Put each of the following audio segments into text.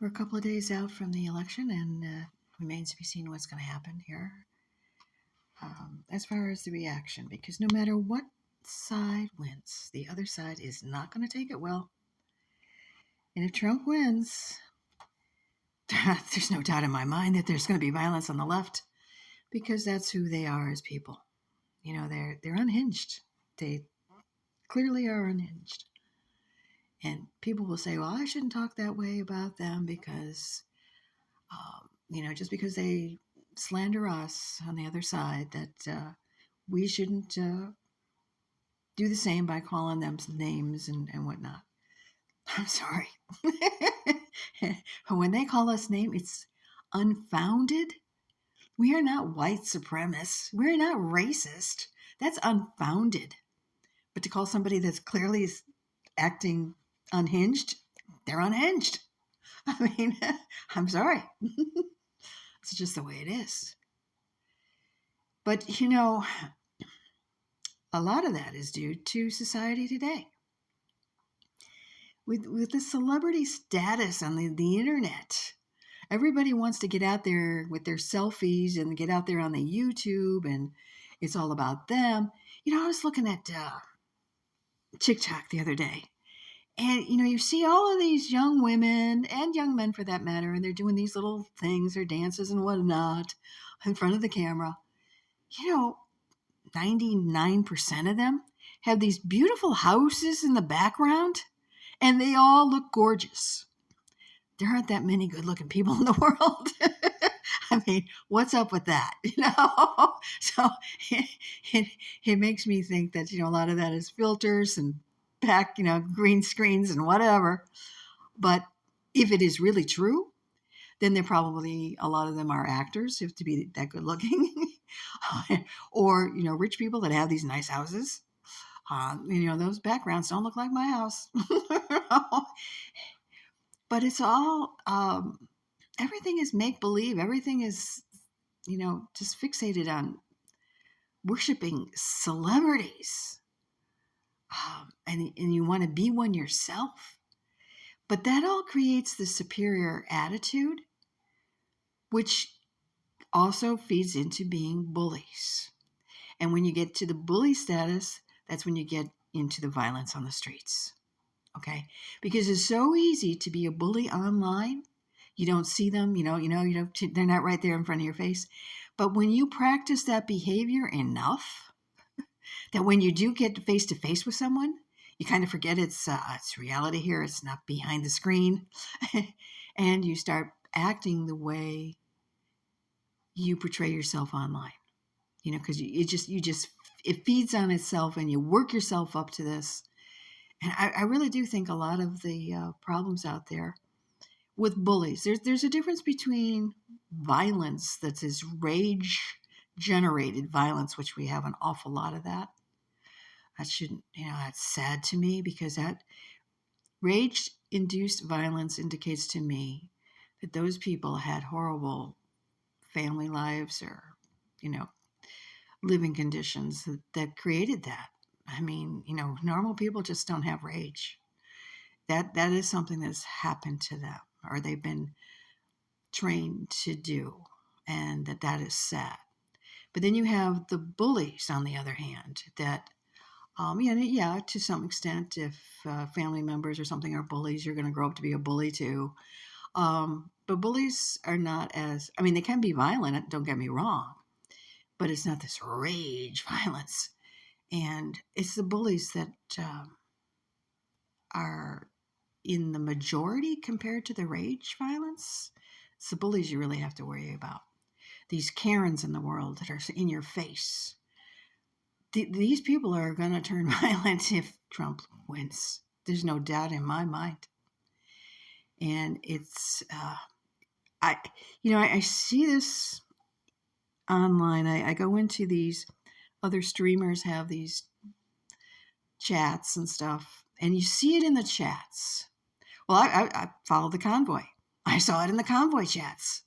We're a couple of days out from the election, and remains to be seen what's going to happen here as far as the reaction, because no matter what side wins, the other side is not going to take it well. And if Trump wins, there's no doubt in my mind that there's going to be violence on the left, because that's who they are as people. You know, they're unhinged. They clearly are unhinged. And people will say, well, I shouldn't talk that way about them because, just because they slander us on the other side, that we shouldn't do the same by calling them names and whatnot. I'm sorry. When they call us names, it's unfounded. We are not white supremacists. We're not racist. That's unfounded. But to call somebody that's clearly acting unhinged, they're unhinged. I mean, I'm sorry. It's just the way it is. But, a lot of that is due to society today. With the celebrity status on the internet, everybody wants to get out there with their selfies and get out there on the YouTube, and it's all about them. I was looking at TikTok the other day, and, you see all of these young women and young men for that matter, and they're doing these little things or dances and whatnot in front of the camera. 99% of them have these beautiful houses in the background, and they all look gorgeous. There aren't that many good-looking people in the world. I mean, what's up with that? So it makes me think that, a lot of that is filters and green screens and whatever. But if it is really true, then they're probably, a lot of them are actors, have to be that good looking. Or, rich people that have these nice houses. Those backgrounds don't look like my house. But it's all, everything is make-believe. Everything is, just fixated on worshiping celebrities. And you want to be one yourself. But that all creates the superior attitude, which also feeds into being bullies. And when you get to the bully status, that's when you get into the violence on the streets. Okay? Because it's so easy to be a bully online. You don't see them, they're not right there in front of your face. But when you practice that behavior enough, that when you do get face to face with someone, you kind of forget it's reality here. It's not behind the screen. And you start acting the way you portray yourself online, because it feeds on itself, and you work yourself up to this. And I really do think a lot of the problems out there with bullies, there's a difference between violence that is rage-generated violence, which we have an awful lot of that. That shouldn't, that's sad to me, because that rage-induced violence indicates to me that those people had horrible family lives or, living conditions that created that. I mean, normal people just don't have rage. That is something that's happened to them, or they've been trained to do, and that is sad. But then you have the bullies, on the other hand, that, to some extent, if family members or something are bullies, you're going to grow up to be a bully too. But bullies are not as, they can be violent, don't get me wrong, but it's not this rage violence. And it's the bullies that are in the majority compared to the rage violence. It's the bullies you really have to worry about. These Karens in the world that are in your face. These people are going to turn violent if Trump wins. There's no doubt in my mind. And it's, I see this online. I go into these other streamers have these chats and stuff, and you see it in the chats. Well, I follow the convoy. I saw it in the convoy chats.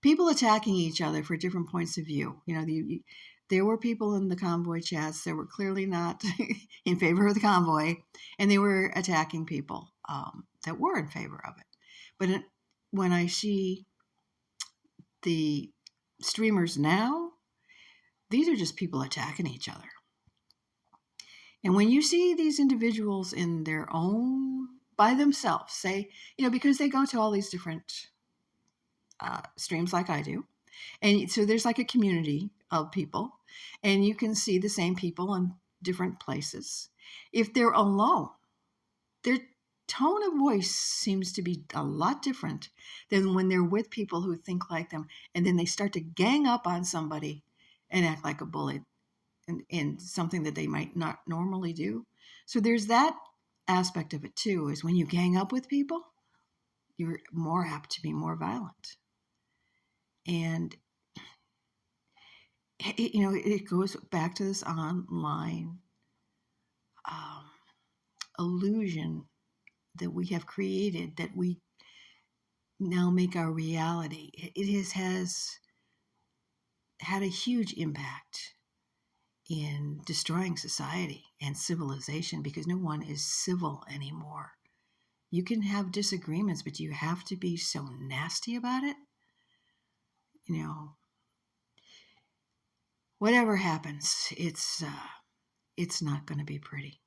People attacking each other for different points of view. There were people in the convoy chats that were clearly not in favor of the convoy, and they were attacking people that were in favor of it. But when I see the streamers now, these are just people attacking each other. And when you see these individuals in their own, by themselves, say, because they go to all these different streams like I do. And so there's like a community of people, and you can see the same people in different places. If they're alone, their tone of voice seems to be a lot different than when they're with people who think like them, and then they start to gang up on somebody and act like a bully in something that they might not normally do. So there's that aspect of it too, is when you gang up with people, you're more apt to be more violent. And it goes back to this online um, illusion that we have created, that we now make our reality. Has had a huge impact in destroying society and civilization, because no one is civil anymore. You can have disagreements, but you have to be so nasty about it. Whatever happens, it's not going to be pretty.